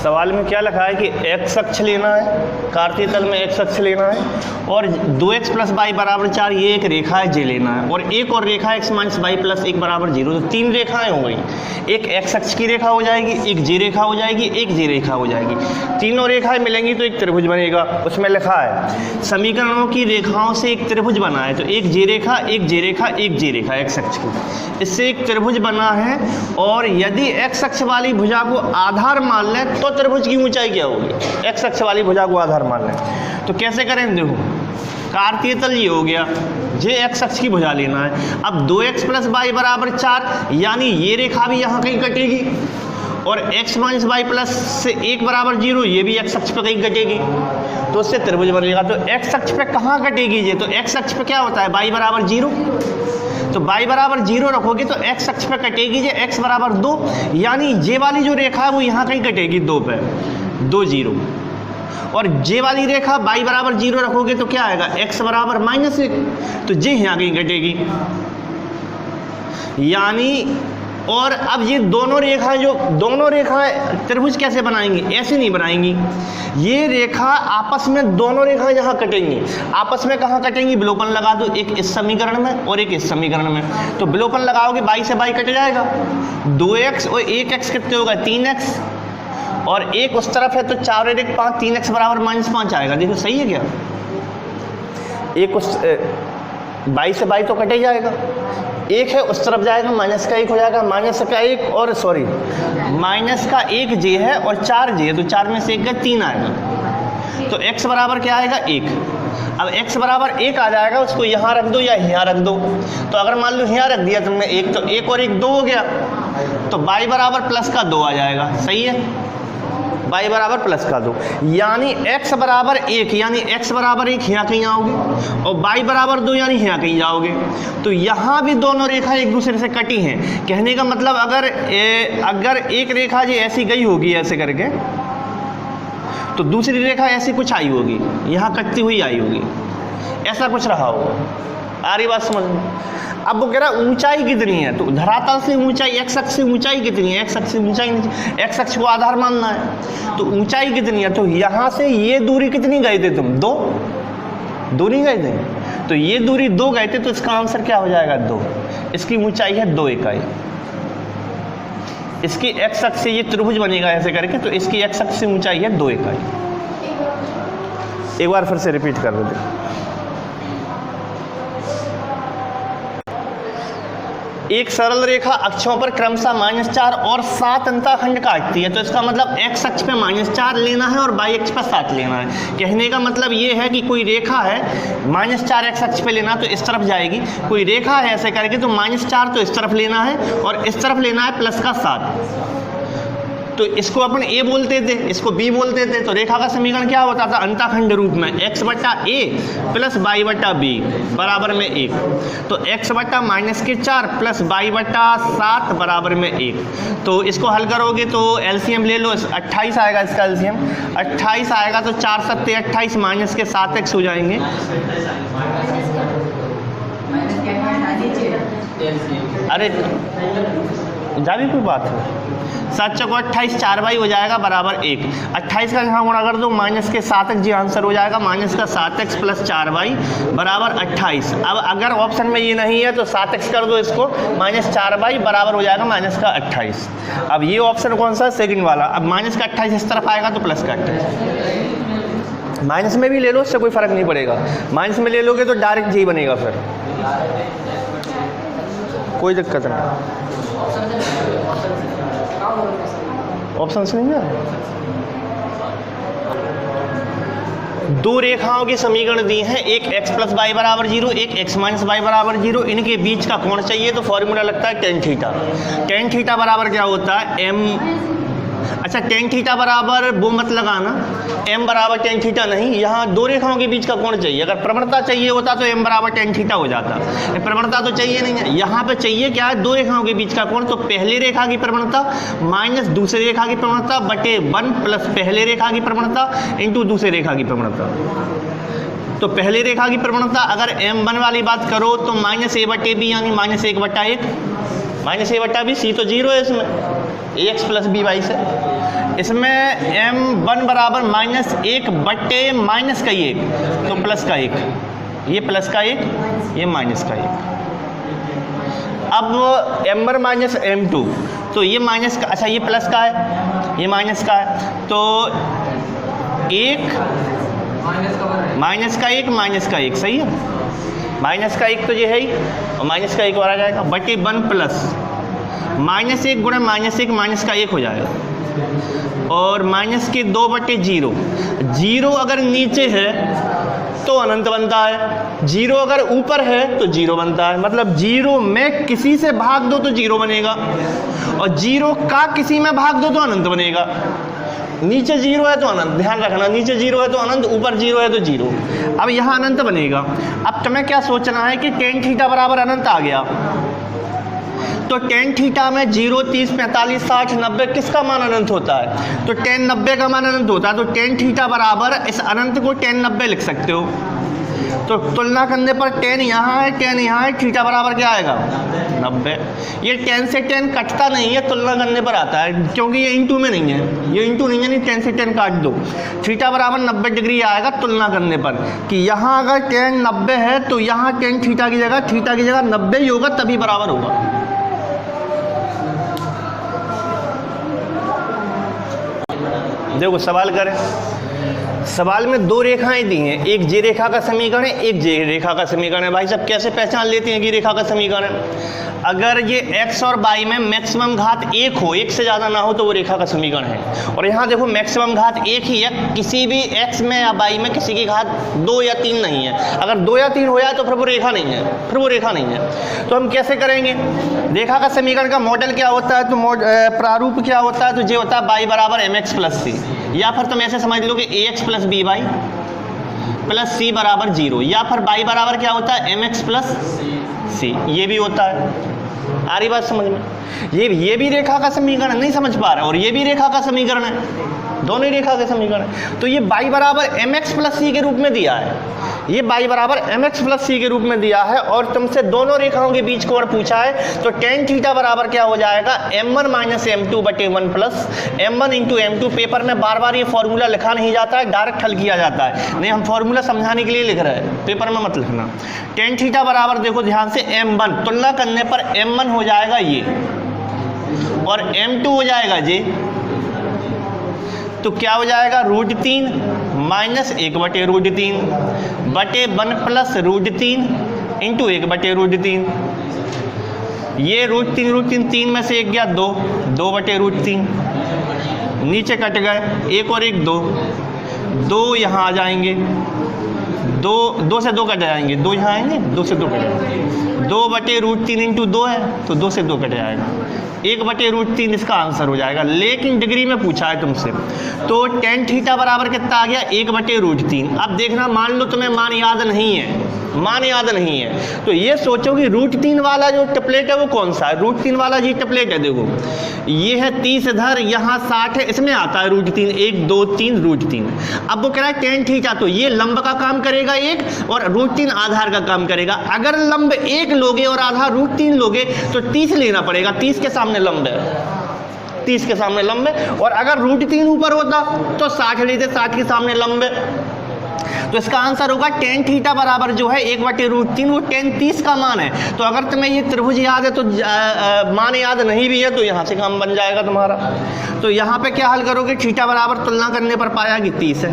सवाल में क्या लिखा है कि x अक्ष लेना है, कार्तीय तल में x अक्ष लेना है और 2x + y = 4 ये एक रेखा है जे लेना है, और एक और रेखा x - y + 1 = 0। तो तीन रेखाएं हो गई, एक x अक्ष की रेखा हो जाएगी, एक जे रेखा हो जाएगी, एक जे रेखा हो जाएगी। तीनों रेखाएं मिलेंगी तो एक त्रिभुज बनेगा। उसमें लिखा है समीकरणों की रेखाओं से एक त्रिभुज बना है, तो एक जे रेखा, एक जे रेखा, एक जे रेखा x अक्ष की, इससे एक त्रिभुज बना है। और यदि x अक्ष वाली भुजा को आधार मान लें तो त्रिभुज की ऊंचाई क्या होगी? x अक्ष वाली भुजा को आधार मान लें तो कैसे करें? देखो, कार्तीय तल ये हो गया, जे x अक्ष की भुजा लेना है। अब 2x + y = 4, यानी ये रेखा भी यहाँ कहीं कटेगी, और x - y + 1 = 0 ये भी x अक्ष पे कहीं कटेगी, तो उससे त्रिभुज बनेगा। तो x अक्ष पे कहाँ कटेगी ये? तो x अक्ष पे क्या होता है? y = 0, तो y = 0 रखोगे तो x अक्ष पे कटेगी ये x = 2, यानी जे वाली जो रेखा है वो यहाँ कहीं कटेगी 2 पे, 2 0, और जे वाली रेखा y = 0 रखोगे तो क्या आएगा? x = -1, तो जे यहाँ कहीं कटेगी। यानी और अब ये दोनों रेखाएं त्रिभुज कैसे बनाएंगी? ऐसे नहीं बनाएंगी। ये रेखा आपस में, दोनों रेखाएं जहाँ कटेंगी आपस में कहाँ कटेंगी? विलोपन लगा दो, एक इस समीकरण में और एक इस समीकरण में। तो विलोपन लगाओगे y से y कट जाएगा, 2x और 1x कितने होगा? 3x, और एक उस तरफ है तो 4 और 1 5, 3x = -5 आएगा। देखो सही है क्या? एक उस y से y तो कटे जाएगा, एक है उस तरफ जाएगा, -1 हो जाएगा, -1 और सॉरी -1 जे है और 4 जे है, तो 4 में से 1 का 3 आएगा, तो x बराबर क्या आएगा? 1। अब x बराबर 1 आ जाएगा, उसको यहाँ रख दो या यहाँ रख दो। तो अगर मान लो यहाँ रख दिया तुमने 1, तो 1 और 1 2 हो गया, तो y बराबर +2 आ जाएगा। सही है, y बराबर +2, यानी x बराबर 1, यानी x बराबर 1 यहाँ कहीं आओगे, और y बराबर 2 यानी यहाँ कहीं जाओगे। तो यहाँ भी दोनों रेखा एक दूसरे से कटी हैं। कहने का मतलब अगर एक रेखा जी ऐसी गई होगी ऐसे करके, तो दूसरी रेखा ऐसी कुछ आई होगी, यहाँ कटती हुई आई होगी, ऐसा कुछ रहा होगा। आ रही बात समझ में? अब वो कह रहा है ऊंचाई कितनी है, तो धरातल से ऊंचाई, x अक्ष से ऊंचाई कितनी है? x अक्ष से ऊंचाई, x अक्ष को आधार मानना है, तो ऊंचाई कितनी है? तो यहाँ से ये दूरी कितनी गए थे तुम? 2 नहीं गए थे, तो ये दूरी 2 गए थे, तो इसका आंसर क्या हो जाएगा? 2। इसकी ऊंचाई है 2 इकाई। इसकी x अक्ष से ये त्रिभुज बनेगा ऐसे करके, तो इसकी x अक्ष से ऊंचाई है 2 इकाई। एक बार फिर से रिपीट कर देते। एक सरल रेखा अक्षों पर क्रमशः -4 और 7 अंतःखंड काटती है, तो इसका मतलब x अक्ष पे -4 लेना है और y अक्ष पे 7 लेना है। कहने का मतलब ये है कि कोई रेखा है, -4 x अक्ष पे लेना तो इस तरफ जाएगी, कोई रेखा है ऐसे करके तो -4 तो इस तरफ लेना है और इस तरफ लेना है +7। तो इसको अपन a बोलते थे, इसको b बोलते थे, तो रेखा का समीकरण क्या होता था? अंतःखंड रूप में x बटा a प्लस y बटा b बराबर में 1, तो x बटा -4 प्लस y बटा 7 बराबर में 1। तो इसको हल करोगे तो एलसीएम ले लो, 28 आएगा इसका एलसीएम, 28 आएगा तो 4 सत्ते 28 माइनस के 7x हो जाएंगे। अरे जावी कोई बात है, 7 चौको 28, 4y हो जाएगा बराबर 1। 28 का यहाँ गुणा कर दो, माइनस के 7x जी आंसर हो जाएगा, माइनस का 7x प्लस 4y बराबर 28। अब अगर ऑप्शन में ये नहीं है तो 7x कर दो इसको, माइनस 4y बराबर हो जाएगा माइनस का 28। अब ये ऑप्शन कौन सा है? सेकंड वाला। अब माइनस का 28 इस तरफ आएगा तो प्लस का 28। माइनस में भी ले लो, उससे कोई फर्क नहीं पड़ेगा, माइनस में ले लोगे तो डायरेक्ट जी बनेगा, फिर कोई दिक्कत नहीं। ऑप्शन नहीं है। 2 रेखाओं के समीकरण दिए हैं, एक x + y = 0, एक x - y = 0। इनके बीच का कोण चाहिए तो फॉर्मूला लगता है tan थीटा। tan थीटा बराबर क्या होता है? m। अच्छा, tan थीटा बराबर वो मत लगाना, m बराबर tan थीटा नहीं, यहाँ 2 रेखाओं के बीच का कोण चाहिए। अगर प्रवणता चाहिए होता तो m बराबर tan थीटा हो जाता, प्रवणता तो चाहिए नहीं है। यहाँ पे चाहिए क्या है? 2 रेखाओं के बीच का कोण, तो पहली रेखा की प्रवणता माइनस दूसरी रेखा की प्रवणता बटे 1 प्लस पहले रेखा की प्रवणता इंटू दूसरी रेखा की प्रवणता। तो पहली रेखा की प्रवणता अगर m1 वाली बात करो तो -a/b यानी -1/1, -a/b, c तो 0 है इसमें, ax + by से इसमें m1 बराबर -1 बटे माइनस का 1, तो प्लस का 1, ये प्लस का 1, ये माइनस का 1। अब m1 माइनस m2, तो ये माइनस का, अच्छा ये प्लस का है, ये माइनस का है, तो 1 माइनस का 1 माइनस का 1, सही है। माइनस का 1 तो ये है ही, और माइनस का 1 और आ जाएगा बटे 1 प्लस -1 गुणा -1 माइनस का 1 हो जाएगा, और माइनस के 2 बटे 0। 0 अगर नीचे है तो अनंत बनता है, 0 अगर ऊपर है तो 0 बनता है। मतलब 0 में किसी से भाग दो तो 0 बनेगा, और 0 का किसी में भाग दो तो अनंत बनेगा। नीचे 0 है तो अनंत, ध्यान रखना, नीचे 0 है तो अनंत, ऊपर 0 है तो 0। अब यहाँ अनंत बनेगा। अब तुम्हें क्या सोचना है कि tan थीटा बराबर अनंत आ गया, तो tan थीटा में 0, 30, 45, 60, 90 किसका मान अनंत होता है? तो tan 90 का मान अनंत होता है। तो tan थीटा बराबर इस अनंत को tan 90 लिख सकते हो। तो तुलना करने पर tan यहाँ है, tan यहाँ है, थीटा बराबर क्या आएगा? 90। ये tan से tan कटता नहीं है, तुलना करने पर आता है, क्योंकि ये इंटू में नहीं है, ये इंटू नहीं है, नहीं tan से tan काट दो, थीटा बराबर 90 डिग्री आएगा तुलना करने पर। कि यहाँ अगर tan 90 है तो यहाँ tan थीटा की जगह 90 ही होगा, तभी बराबर होगा। देखो सवाल करें, सवाल में 2 रेखाएं दी हैं, एक जे रेखा का समीकरण है, एक जे रेखा का समीकरण है। भाई साहब कैसे पहचान लेते हैं कि रेखा का समीकरण है? अगर ये x और y में मैक्सिमम घात 1 हो, 1 से ज़्यादा ना हो, तो वो रेखा का समीकरण है। और यहाँ देखो मैक्सिमम घात 1 ही है, किसी भी x में या y में किसी की घात 2 या 3 नहीं है। अगर 2 या 3 हो जाए तो फिर वो रेखा नहीं है, तो हम कैसे करेंगे? रेखा का समीकरण का मॉडल क्या होता है? तो प्रारूप क्या होता है? तो ये होता है y बराबर mx प्लस c, या फिर तुम ऐसे समझ लो कि ax plus by plus c बराबर 0, या फिर y बराबर क्या होता है? mx प्लस c, ये भी होता है। आ रही बात समझ में? ये भी रेखा का समीकरण नहीं समझ पा रहे, और ये भी रेखा का समीकरण है, दोनों ही रेखा के समीकरण। तो ये y बराबर mx प्लस c के रूप में दिया है, ये y बराबर mx प्लस c के रूप में दिया है, और तुमसे दोनों रेखाओं के बीच कोण पूछा है। तो tan थीटा बराबर क्या हो जाएगा? m1 माइनस m2 बटे 1 plus m1 into m2। Paper में बार बार ये फॉर्मूला लिखा नहीं जाता है, डायरेक्ट हल किया जाता है। नहीं, हम फॉर्मूला समझाने के लिए लिख रहे हैं, पेपर में मत लिखना। tan थीटा बराबर देखो ध्यान से m1, तुलना करने पर m1 हो जाएगा ये, और m2 हो जाएगा जे, तो क्या हो जाएगा? √3 माइनस 1 बटे √3 बटे 1 प्लस √3 इंटू 1 बटे √3। ये √3 3 में से 1 गया 2 बटे √3, नीचे कट गए, 1 और 1 2 यहाँ आ जाएंगे, 2 से 2 कट जाएंगे, 2 यहाँ आएंगे, 2 से 2 कट जाएंगे, 2 बटे √3 इंटू 2 है, तो 2 से 2 कट जाएगा, 1 बटे √3 इसका आंसर हो जाएगा। लेकिन डिग्री में पूछा है तुमसे, तो tan थीटा बराबर कितना आ गया? 1 बटे √3। अब देखना, मान लो तुम्हें मान याद नहीं है, तो ये सोचो कि √3 वाला जो टेप्लेट है वो कौन सा है? √3 वाला जी टेप्लेट है, देखो ये है 30 इधर, यहाँ 60 है, इसमें आता है √3, 1 2 3 √3। अब वो कह रहा है tan थीटा, तो ये लंब का काम करेगा 1, और √3 आधार का काम करेगा। अगर लंब 1 लोगे और आधार √3 लोगे तो 30 लेना पड़ेगा, 30 के सामने लंब है, 30 के सामने लंब है। और अगर √3 ऊपर होता तो 60 लेते, 60 के सामने लंब है। तो इसका आंसर होगा tan थीटा बराबर जो है 1 बटे √3, वो tan 30 का मान है। तो अगर तुम्हें ये त्रिभुज याद है तो मान याद नहीं भी है तो यहाँ से काम बन जाएगा तुम्हारा। तो यहाँ पे क्या हल करोगे? थीटा बराबर तुलना करने पर पाया कि 30 है,